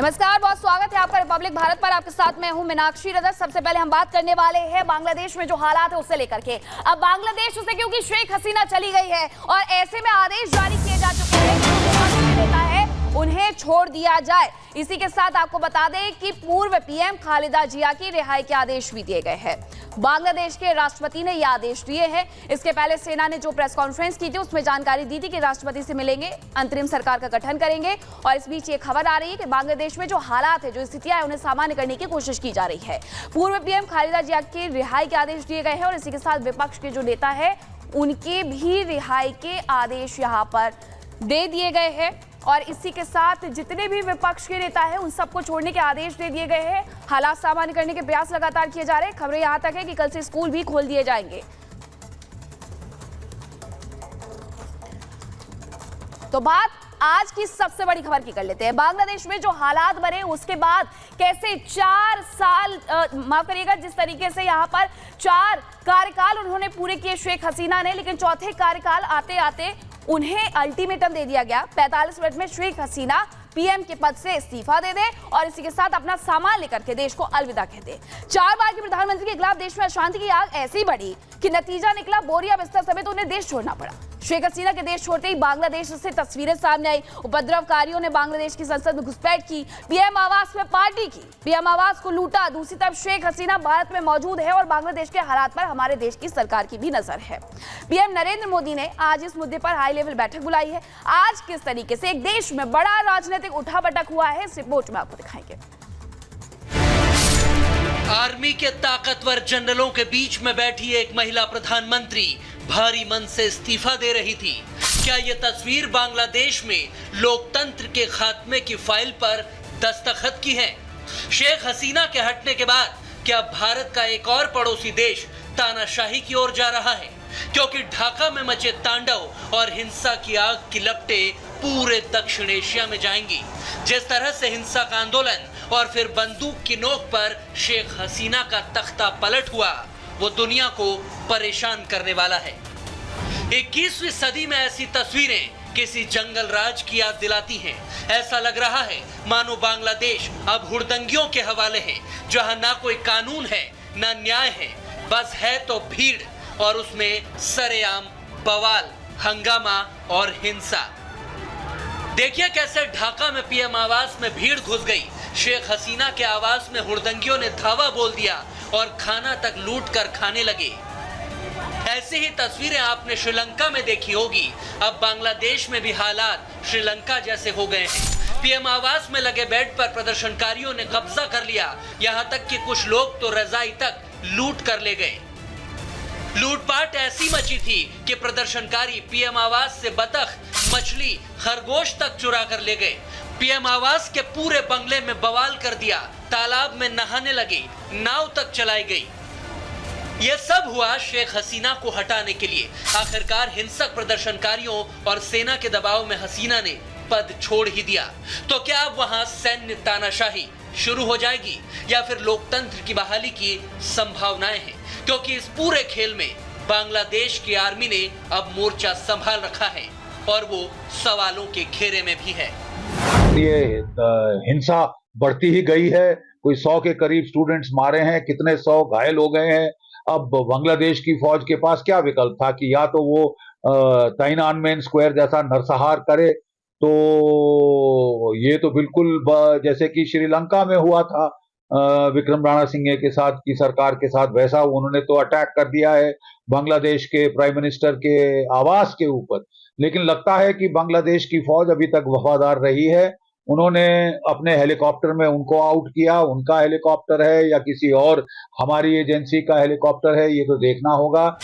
नमस्कार, बहुत स्वागत है आपका रिपब्लिक भारत पर। आपके साथ मैं हूं मीनाक्षी रजक। सबसे पहले हम बात करने वाले हैं बांग्लादेश में जो हालात है उससे लेकर के। अब बांग्लादेश उसे क्योंकि शेख हसीना चली गई है और ऐसे में आदेश जारी किए जा चुके हैं कि जो नेता है उन्हें छोड़ दिया जाए। इसी के साथ आपको बता दें कि पूर्व पीएम खालिदा जिया की रिहाई के आदेश भी दिए गए हैं। बांग्लादेश के राष्ट्रपति ने ये आदेश दिए हैं। इसके पहले सेना ने जो प्रेस कॉन्फ्रेंस की थी उसमें जानकारी दी थी कि राष्ट्रपति से मिलेंगे, अंतरिम सरकार का गठन करेंगे। और इस बीच ये खबर आ रही है कि बांग्लादेश में जो हालात है, जो स्थितियां है, उन्हें सामान्य करने की कोशिश की जा रही है। पूर्व पीएम खालिदा जिया की रिहाई के आदेश दिए गए हैं और इसी के साथ विपक्ष के जो नेता है उनके भी रिहाई के आदेश यहाँ पर दे दिए गए हैं। और इसी के साथ जितने भी विपक्ष के नेता हैं उन सबको छोड़ने के आदेश दे दिए गए हैं। हालात सामान्य करने के प्रयास लगातार किए जा रहे हैं। खबरें यहां तक है कि कल से स्कूल भी खोल दिए जाएंगे। तो बात आज की सबसे बड़ी खबर की कर लेते हैं। बांग्लादेश में जो हालात बने उसके बाद कैसे 4 साल माफ करिएगा, जिस तरीके से यहां पर 4 कार्यकाल उन्होंने पूरे किए शेख हसीना ने, लेकिन चौथे कार्यकाल आते आते उन्हें अल्टीमेटम दे दिया गया। 45 मिनट में शेख हसीना पीएम के पद से इस्तीफा दे दे और इसी के साथ अपना सामान लेकर के देश को अलविदा कह दे। 4 बार के प्रधानमंत्री के खिलाफ देश में अशांति की आग ऐसी बढ़ी कि नतीजा निकला बोरिया बिस्तर समेत उन्हें देश छोड़ना पड़ा। शेख हसीना के देश छोड़ते ही बांग्लादेश से तस्वीरें सामने आई। उपद्रवकारियों ने बांग्लादेश की संसद में घुसपैठ की, पीएम आवास में पार्टी की, पीएम आवास को लूटा। दूसरी तरफ शेख हसीना भारत में मौजूद है और बांग्लादेश के हालात पर हमारे देश की सरकार की भी नजर है। पीएम नरेंद्र मोदी ने आज इस मुद्दे पर हाई लेवल बैठक बुलाई है। आज किस तरीके से एक देश में बड़ा राजनीतिक उठापटक हुआ है, इस रिपोर्ट में आपको दिखाएंगे। आर्मी के ताकतवर जनरलों के बीच में बैठी एक महिला प्रधानमंत्री भारी मन से इस्तीफा दे रही थी। क्या ये तस्वीर बांग्लादेश में लोकतंत्र के खात्मे की फाइल पर दस्तखत की है? शेख हसीना के हटने के बाद क्या भारत का एक और पड़ोसी देश तानाशाही की ओर जा रहा है? क्योंकि ढाका में मचे तांडव और हिंसा की आग की लपटें पूरे दक्षिण एशिया में जाएंगी। जिस तरह से हिंसा का आंदोलन और फिर बंदूक की नोक पर शेख हसीना का तख्ता पलट हुआ, वो दुनिया को परेशान करने वाला है। 21वीं सदी में ऐसी तस्वीरें किसी जंगल राज की याद दिलाती हैं। ऐसा लग रहा है मानो बांग्लादेश अब हुड़दंगियों के हवाले है, जहां ना कोई कानून है ना न्याय है, बस है तो भीड़ और उसमें सरेआम बवाल, हंगामा और हिंसा। देखिए कैसे ढाका में पीएम आवास में भीड़ घुस गई। शेख हसीना के आवास में हुड़दंगियों ने धावा बोल दिया और खाना तक लूट कर खाने लगे। ऐसी ही तस्वीरें आपने श्रीलंका में देखी होगी। अब बांग्लादेश में भी हालात श्रीलंका जैसे हो गए हैं। पीएम आवास में लगे बेड पर प्रदर्शनकारियों ने कब्जा कर लिया। यहाँ तक कि कुछ लोग तो रजाई तक लूट कर ले गए। लूटपाट ऐसी मची थी कि प्रदर्शनकारी पीएम आवास से बतख, मछली, खरगोश तक चुरा कर ले गए। पीएम आवास के पूरे बंगले में बवाल कर दिया। तालाब में नहाने लगे, नाव तक चलाई गई। यह सब हुआ शेख हसीना को हटाने के लिए। आखिरकार हिंसक प्रदर्शनकारियों और सेना के दबाव में हसीना ने पद छोड़ ही दिया। तो क्या अब वहां सैन्य तानाशाही शुरू हो जाएगी या फिर लोकतंत्र की बहाली की संभावनाएं हैं? क्योंकि इस पूरे खेल में बांग्लादेश की आर्मी ने अब मोर्चा संभाल रखा है और वो सवालों के घेरे में भी है। ये हिंसा बढ़ती ही गई है। कोई 100 के करीब स्टूडेंट्स मारे हैं, कितने 100 घायल हो गए हैं। अब बांग्लादेश की फौज के पास क्या विकल्प था कि या तो वो ताइनानमेन स्क्वायर जैसा नरसंहार करे, तो ये तो बिल्कुल जैसे कि श्रीलंका में हुआ था विक्रम राणा सिंघे के साथ की सरकार के साथ, वैसा उन्होंने तो अटैक कर दिया है बांग्लादेश के प्राइम मिनिस्टर के आवास के ऊपर। लेकिन लगता है कि बांग्लादेश की फौज अभी तक वफादार रही है। उन्होंने अपने हेलीकॉप्टर में उनको आउट किया, उनका हेलीकॉप्टर है या किसी और हमारी एजेंसी का हेलीकॉप्टर है, ये तो देखना होगा।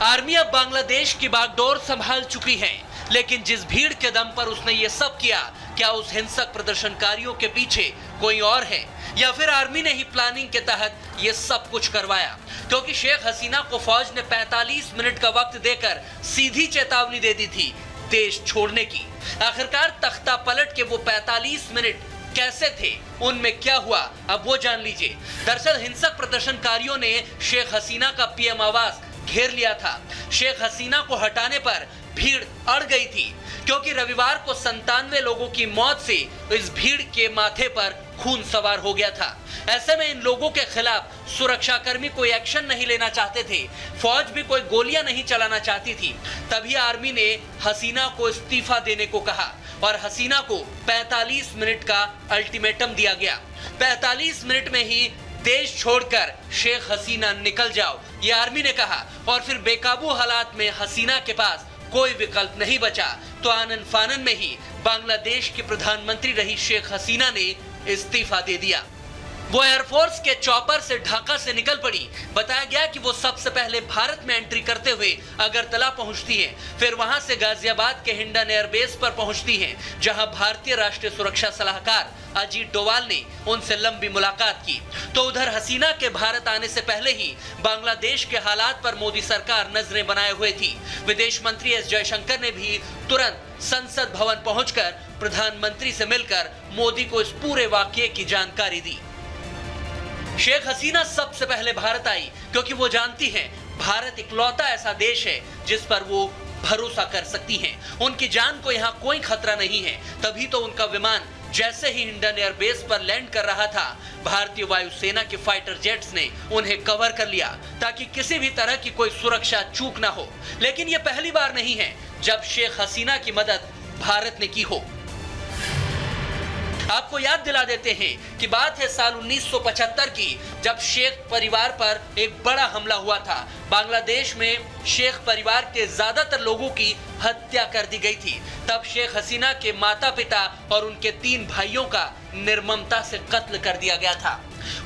आर्मी अब बांग्लादेश की बागडोर संभाल चुकी है, लेकिन जिस भीड़ के दम पर उसने ये सब किया, क्या उस हिंसक प्रदर्शनकारियों के पीछे कोई और है या फिर आर्मी ने ही प्लानिंग के तहत ये सब कुछ करवाया? क्योंकि शेख हसीना को फौज ने 45 मिनट का वक्त देकर सीधी चेतावनी दे दी थी देश छोड़ने की। आखिरकार तख्ता पलट के वो 45 मिनट कैसे थे, उनमें क्या हुआ, अब वो जान लीजिए। दरअसल हिंसक प्रदर्शनकारियों ने शेख हसीना का पीएम आवास घेर लिया था। शेख हसीना को हटाने पर भीड़ अड़ गई थी। क्योंकि रविवार को 97 लोगों की मौत से इस भीड़ के माथे पर खून सवार हो गया था। ऐसे में इन लोगों के खिलाफ सुरक्षाकर्मी कोई एक्शन नहीं लेना चाहते थे, फौज भी कोई गोलियां नहीं चलाना चाहती थी। तभी आर्मी ने हसीना को इस्तीफा देने को कहा और हसीना को 45 मिनट का अल्टीमेटम दिया गया। 45 मिनट में ही देश छोड़कर शेख हसीना निकल जाओ, ये आर्मी ने कहा। और फिर बेकाबू हालात में हसीना के पास कोई विकल्प नहीं बचा तो आनन फानन में ही बांग्लादेश की प्रधानमंत्री रही शेख हसीना ने इस्तीफा दे दिया। वो एयरफोर्स के चॉपर से ढाका से निकल पड़ी। बताया गया कि वो सबसे पहले भारत में एंट्री करते हुए अगरतला पहुंचती हैं, फिर वहां से गाजियाबाद के हिंडन एयरबेस पर पहुंचती हैं, जहां भारतीय राष्ट्रीय सुरक्षा सलाहकार अजीत डोवाल ने उनसे लंबी मुलाकात की। तो उधर हसीना के भारत आने से पहले ही बांग्लादेश के हालात पर मोदी सरकार नजरें बनाए हुए थी। विदेश मंत्री एस जयशंकर ने भी तुरंत संसद भवन पहुंचकर प्रधानमंत्री से मिलकर मोदी को इस पूरे वाकये की जानकारी दी। शेख हसीना सबसे पहले भारत आई क्योंकि वो जानती हैं भारत इकलौता ऐसा देश है जिस पर वो भरोसा कर सकती हैं। उनकी जान को यहाँ कोई खतरा नहीं है। तभी तो उनका विमान जैसे ही हिंडन एयरबेस पर लैंड कर रहा था, भारतीय वायुसेना के फाइटर जेट्स ने उन्हें कवर कर लिया ताकि किसी भी तरह की कोई सुरक्षा चूक ना हो। लेकिन ये पहली बार नहीं है जब शेख हसीना की मदद भारत ने की हो। आपको याद दिला देते हैं कि बात है साल 1975 की, जब शेख परिवार पर एक बड़ा हमला हुआ था। बांग्लादेश में शेख परिवार के ज्यादातर लोगों की हत्या कर दी गई थी। तब शेख हसीना के माता पिता और उनके 3 भाइयों का निर्ममता से कत्ल कर दिया गया था।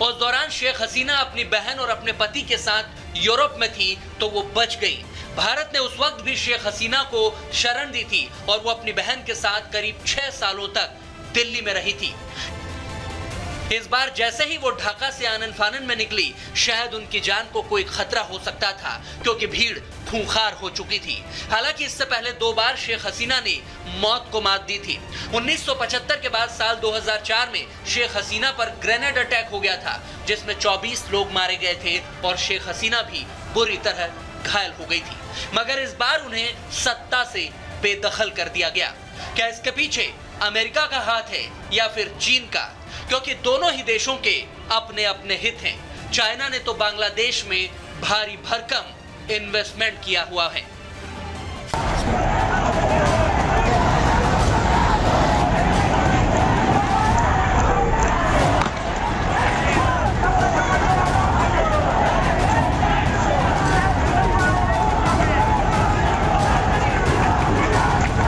उस दौरान शेख हसीना अपनी बहन और अपने पति के साथ यूरोप में थी तो वो बच गई। भारत ने उस वक्त भी शेख हसीना को शरण दी थी और वो अपनी बहन के साथ करीब 6 सालों तक दिल्ली में रही थी। इस बार जैसे ही वो ढाका से आनन फानन में निकली, शायद उनकी जान को कोई खतरा हो सकता था क्योंकि भीड़ खूंखार हो चुकी थी। हालांकि इससे पहले 2 बार शेख हसीना ने मौत को मात दी थी। 1975 के बाद साल 2004 में शेख हसीना पर ग्रेनेड अटैक हो गया था, जिसमें 24 लोग मारे गए थे और शेख हसीना भी बुरी तरह घायल हो गई थी। मगर इस बार उन्हें सत्ता से बेदखल कर दिया गया। क्या इसके पीछे अमेरिका का हाथ है या फिर चीन का? क्योंकि दोनों ही देशों के अपने अपने हित हैं। चाइना ने तो बांग्लादेश में भारी भरकम इन्वेस्टमेंट किया हुआ है।